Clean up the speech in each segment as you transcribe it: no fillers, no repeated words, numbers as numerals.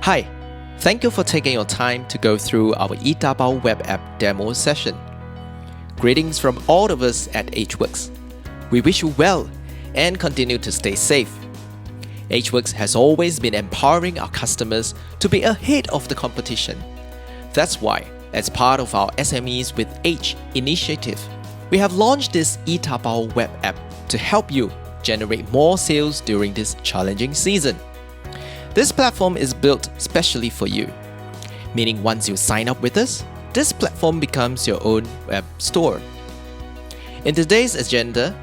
Hi, thank you for taking your time to go through our e-Tabao web app demo session. Greetings from all of us at HWorks. We wish you well and continue to stay safe. HWorks has always been empowering our customers to be ahead of the competition. That's why, as part of our SMEs with H initiative, we have launched this e-Tabao web app to help you generate more sales during this challenging season. This platform is built specially for you, meaning once you sign up with us, this platform becomes your own web store. In today's agenda,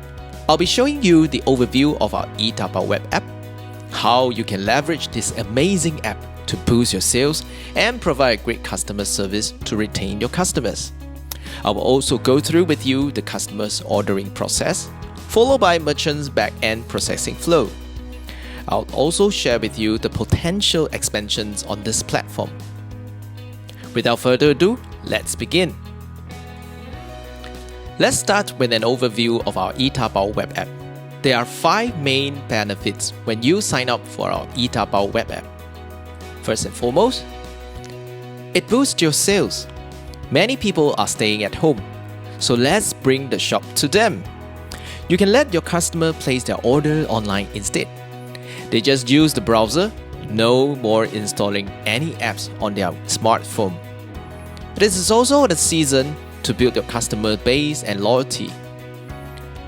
I'll be showing you the overview of our e-Tabao web app, how you can leverage this amazing app to boost your sales and provide great customer service to retain your customers. I will also go through with you the customer's ordering process, followed by merchant's back-end processing flow. I'll also share with you the potential expansions on this platform. Without further ado, let's begin. Let's start with an overview of our e-Tabao web app. There are 5 main benefits when you sign up for our e-Tabao web app. First and foremost, it boosts your sales. Many people are staying at home, so let's bring the shop to them. You can let your customer place their order online instead. They just use the browser, no more installing any apps on their smartphone. This is also the season to build your customer base and loyalty.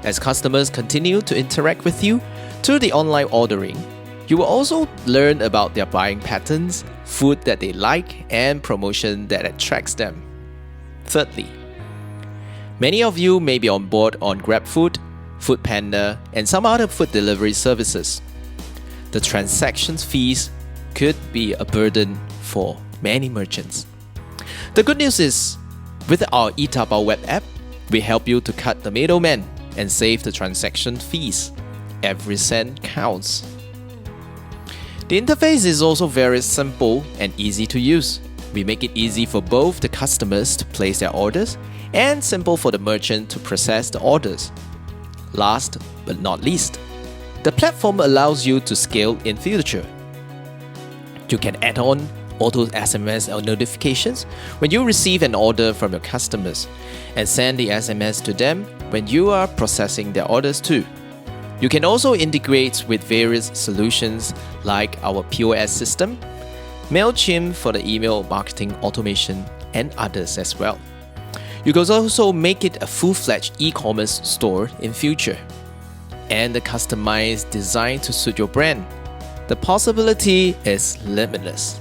As customers continue to interact with you through the online ordering, you will also learn about their buying patterns, food that they like, and promotion that attracts them. Thirdly, many of you may be on board on GrabFood, Foodpanda, and some other food delivery services. The transaction fees could be a burden for many merchants. The good news is, with our e-Tabao web app, we help you to cut the middleman and save the transaction fees. Every cent counts. The interface is also very simple and easy to use. We make it easy for both the customers to place their orders and simple for the merchant to process the orders. Last but not least, the platform allows you to scale in future. You can add on auto SMS or notifications when you receive an order from your customers and send the SMS to them when you are processing their orders too. You can also integrate with various solutions like our POS system, MailChimp for the email marketing automation, and others as well. You can also make it a full-fledged e-commerce store in future, and the customized design to suit your brand. The possibility is limitless.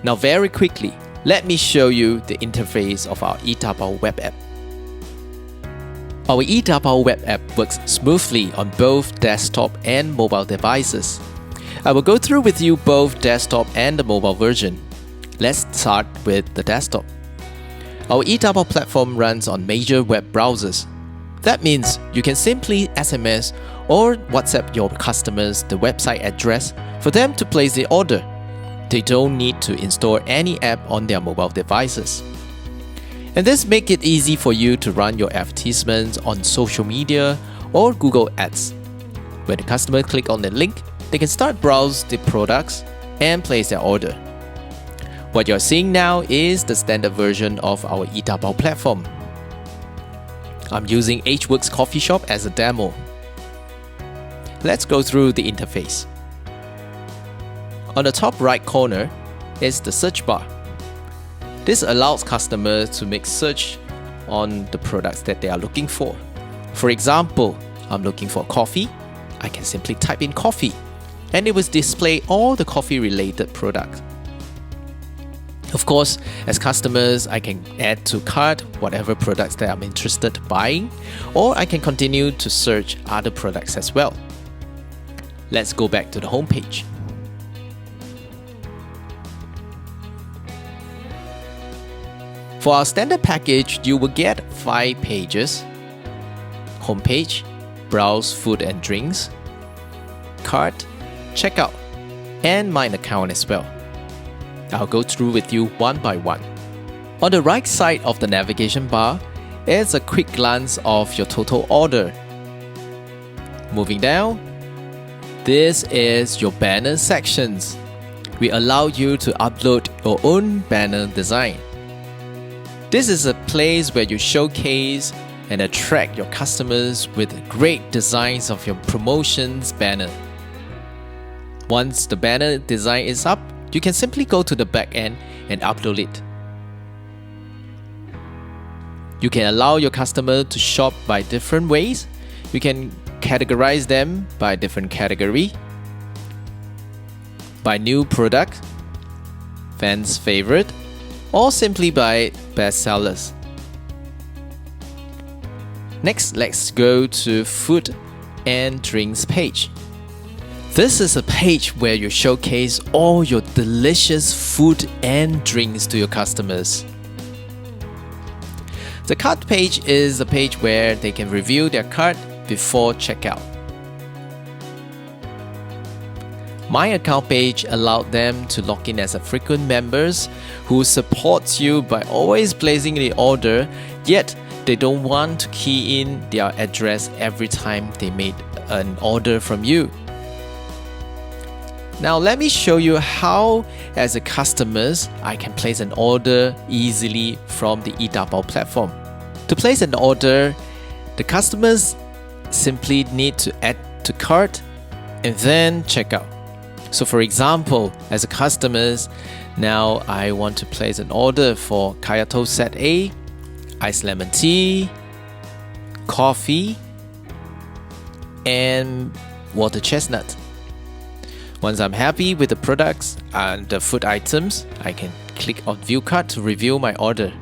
Now very quickly, let me show you the interface of our e-Tabao web app. Our e-Tabao web app works smoothly on both desktop and mobile devices. I will go through with you both desktop and the mobile version. Let's start with the desktop. Our e-Tabao platform runs on major web browsers. That means you can simply SMS or WhatsApp your customers the website address for them to place the order. They don't need to install any app on their mobile devices. And this makes it easy for you to run your advertisements on social media or Google Ads. When the customer clicks on the link, they can start browse the products and place their order. What you're seeing now is the standard version of our e-Tabao platform. I'm using HWorks Coffee Shop as a demo. Let's go through the interface. On the top right corner is the search bar. This allows customers to make search on the products that they are looking for. For example, I'm looking for coffee. I can simply type in coffee, and it will display all the coffee-related products. Of course, as customers, I can add to cart whatever products that I'm interested in buying, or I can continue to search other products as well. Let's go back to the home page. For our standard package, you will get 5 pages: homepage, browse food and drinks, cart, checkout, and my account as well. I'll go through with you one by one. On the right side of the navigation bar is a quick glance of your total order. Moving down, this is your banner sections. we allow you to upload your own banner design. This is a place where you showcase and attract your customers with great designs of your promotions banner. Once the banner design is up, you can simply go to the backend and upload it. You can allow your customer to shop by different ways. You can categorize them by different category, by new product, fans favorite, or simply by best sellers. Next, let's go to food and drinks page. This is a page where you showcase all your delicious food and drinks to your customers. The cart page is a page where they can review their cart before checkout. My account page allowed them to log in as a frequent members who supports you by always placing the order, yet they don't want to key in their address every time they made an order from you. Now let me show you how, as a customers, I can place an order easily from the e-Tabao platform. To place an order, the customers simply need to add to cart and then check out. So for example, as a customers, now I want to place an order for Kaya Toast Set A, iced lemon tea, coffee, and water chestnut. Once I'm happy with the products and the food items, I can click on View Cart to review my order.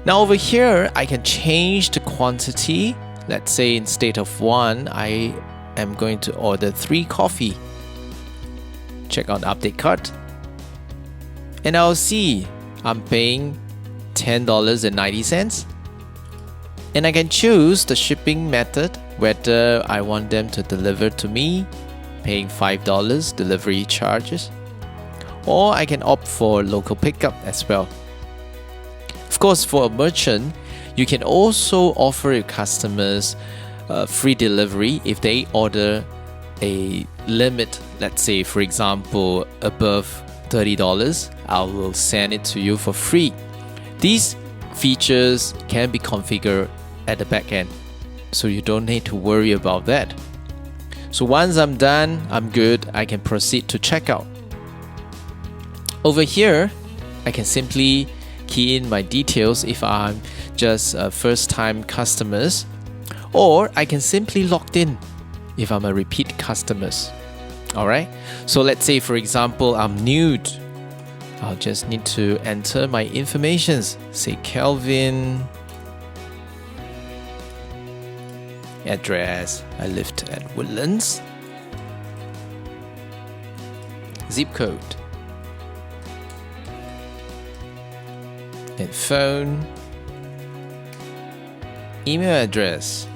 Now over here, I can change the quantity. Let's say instead of 1, I am going to order 3 coffee. Check on Update Cart. And I'll see I'm paying $10.90. And I can choose the shipping method, whether I want them to deliver to me, paying $5 delivery charges, or I can opt for local pickup as well. Of course, for a merchant, you can also offer your customers free delivery if they order a limit. Let's say, for example, above $30, I will send it to you for free. These features can be configured at the back end, so you don't need to worry about that. So once I'm done, I'm good, I can proceed to checkout. Over here, I can simply key in my details if I'm just first-time customers, or I can simply log in if I'm a repeat customers. Alright, so let's say for example I'm new. I'll just need to enter my informations, say Kelvin, address, I live at Woodlands, zip code, and phone, email address.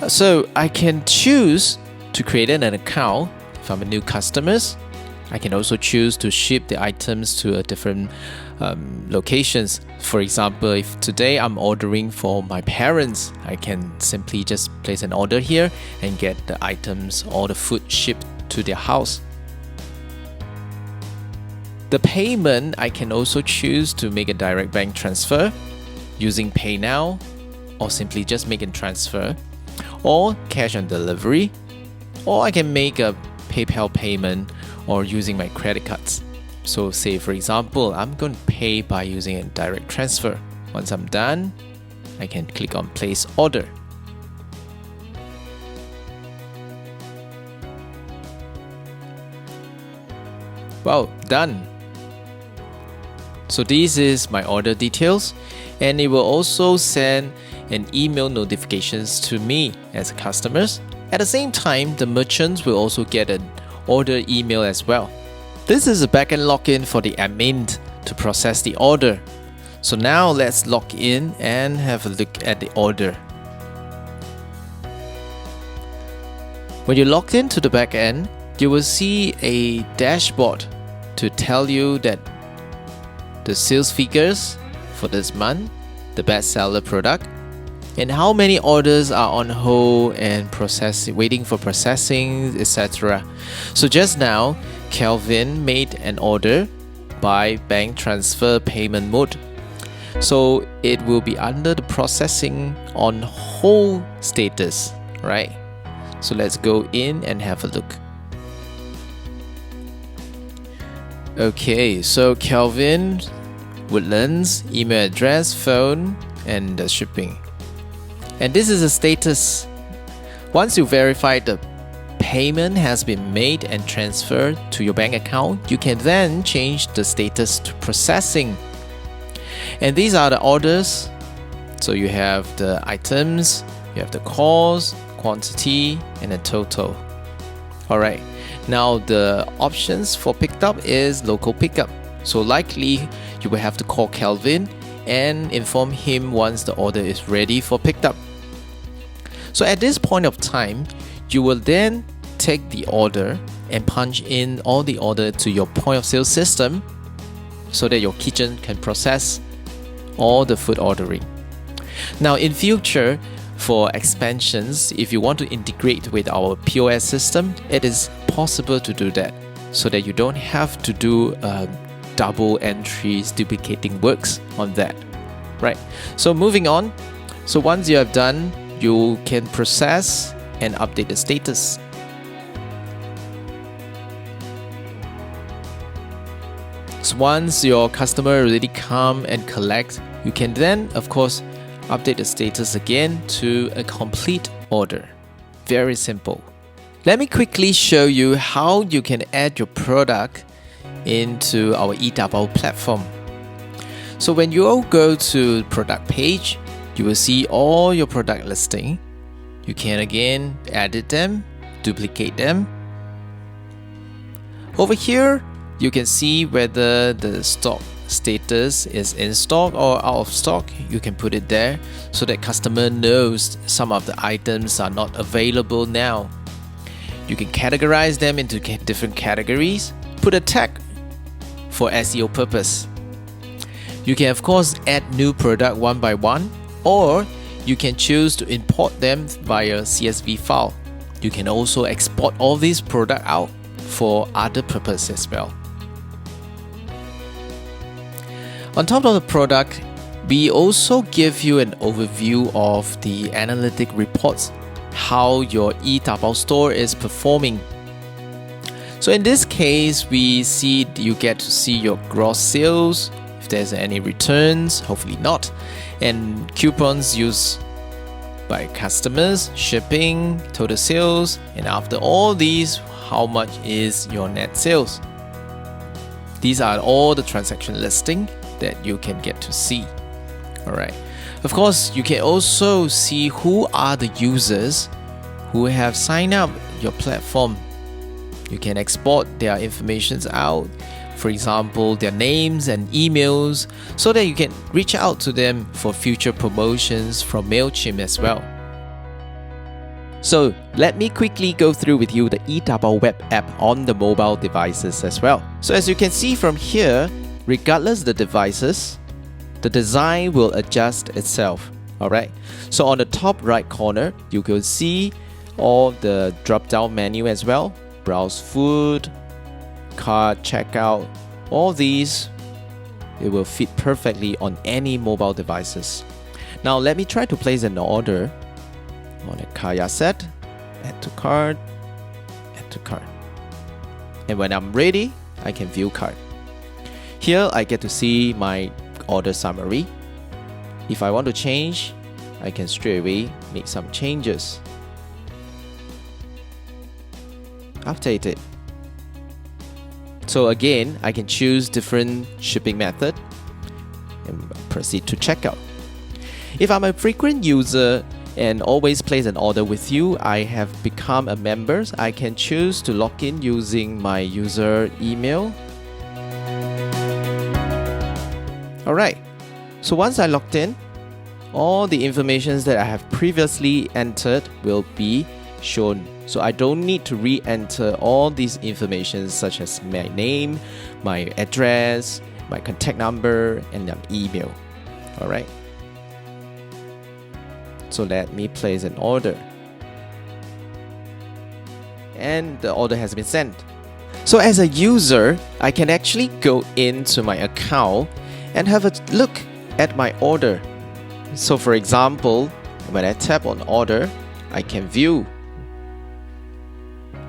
So I can choose to create an account if I'm a new customer. I can also choose to ship the items to a different locations. For example, if today I'm ordering for my parents, I can simply just place an order here and get the items or the food shipped to their house. The payment, I can also choose to make a direct bank transfer using Pay Now, or simply just make a transfer, or cash on delivery, or I can make a PayPal payment or using my credit cards. So say for example, I'm going to pay by using a direct transfer. Once I'm done, I can click on place order. Wow, done. So this is my order details, and it will also send an email notifications to me as customers. At the same time, the merchants will also get an order email as well. This is a backend login for the admin to process the order. So now let's log in and have a look at the order. When you log into the backend, you will see a dashboard to tell you that the sales figures for this month, the bestseller product, and how many orders are on hold and waiting for processing, etc. So just now, Kelvin made an order by bank transfer payment mode. So it will be under the processing on hold status, right? So let's go in and have a look. Okay, so Kelvin, Woodlands, email address, phone, and the shipping. And this is the status. Once you verify the payment has been made and transferred to your bank account, you can then change the status to processing. And these are the orders. So you have the items, you have the cost, quantity, and the total. Alright, now the options for picked up is local pickup. So likely you will have to call Kelvin and inform him once the order is ready for picked up. So at this point of time, you will then take the order and punch in all the order to your point of sale system so that your kitchen can process all the food ordering. Now in future, for expansions, if you want to integrate with our POS system, it is possible to do that so that you don't have to do double entries, duplicating works on that, right? So moving on, so once you have done, you can process and update the status. So once your customer already come and collect, you can then, of course, update the status again to a complete order. Very simple. Let me quickly show you how you can add your product into our e-Tabao platform. So when you all go to product page, you will see all your product listing. You can again edit them, duplicate them. Over here, you can see whether the stock status is in stock or out of stock. You can put it there so that customer knows some of the items are not available now. You can categorize them into different categories, put a tag for SEO purpose. You can of course add new product one by one, or you can choose to import them via CSV file. You can also export all these products out for other purposes as well. On top of the product, we also give you an overview of the analytic reports, how your e-Tabao store is performing. So in this case, you get to see your gross sales, if there's any returns, hopefully not, and coupons used by customers, shipping, total sales, and after all these, how much is your net sales. These are all the transaction listing that you can get to see. Alright. Of course, you can also see who are the users who have signed up your platform. You can export their information out, for example, their names and emails, so that you can reach out to them for future promotions from MailChimp as well. So let me quickly go through with you the e-Tabao web app on the mobile devices as well. So as you can see from here, regardless the devices, the design will adjust itself. Alright, so on the top right corner, you can see all the drop-down menu as well. Browse food, cart, checkout, all these, it will fit perfectly on any mobile devices. Now let me try to place an order on a Kaya set, add to cart, add to cart. And when I'm ready, I can view cart. Here I get to see my order summary. If I want to change, I can straight away make some changes. Update it. So again, I can choose different shipping method and proceed to checkout. If I'm a frequent user and always place an order with you, I have become a member. I can choose to log in using my user email. Alright, so once I logged in, all the information that I have previously entered will be shown. So I don't need to re-enter all these information such as my name, my address, my contact number, and an email. Alright. So let me place an order. And the order has been sent. So as a user, I can actually go into my account and have a look at my order. So for example, when I tap on order, I can view.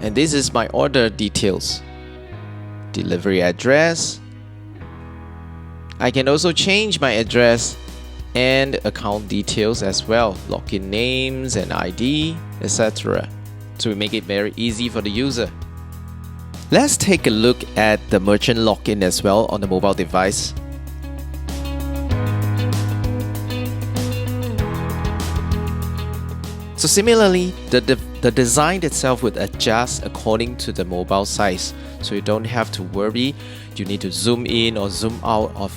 And this is my order details. Delivery address. I can also change my address and account details as well, login names and ID, etc. to make it very easy for the user. Let's take a look at the merchant login as well on the mobile device. So similarly, the design itself would adjust according to the mobile size. So you don't have to worry. You need to zoom in or zoom out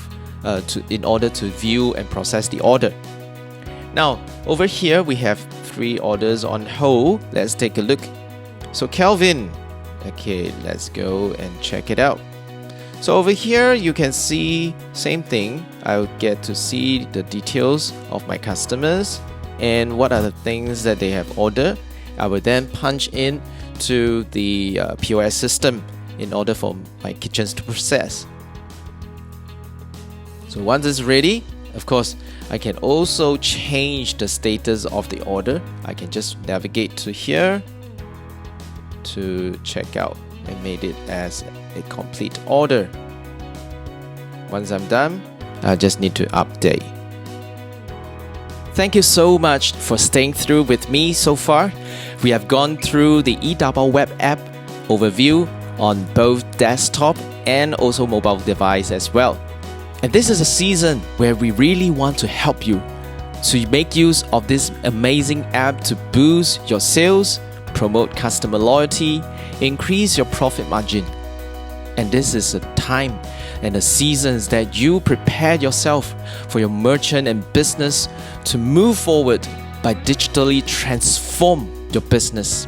in order to view and process the order. Now, over here we have 3 orders on hold. Let's take a look. So Kelvin, okay, let's go and check it out. So over here you can see same thing. I'll get to see the details of my customers and what are the things that they have ordered. I will then punch in to the POS system in order for my kitchens to process. So once it's ready, of course, I can also change the status of the order. I can just navigate to here to check out and made it as a complete order. Once I'm done, I just need to update. Thank you so much for staying through with me so far. We have gone through the e-Tabao web app overview on both desktop and also mobile device as well. And this is a season where we really want to help you to make use of this amazing app to boost your sales, promote customer loyalty, increase your profit margin. And this is a time and the seasons that you prepare yourself for your merchant and business to move forward by digitally transform your business.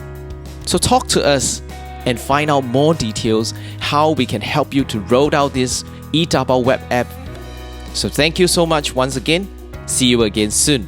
So talk to us and find out more details how we can help you to roll out this e-Tabao web app. So thank you so much once again. See you again soon.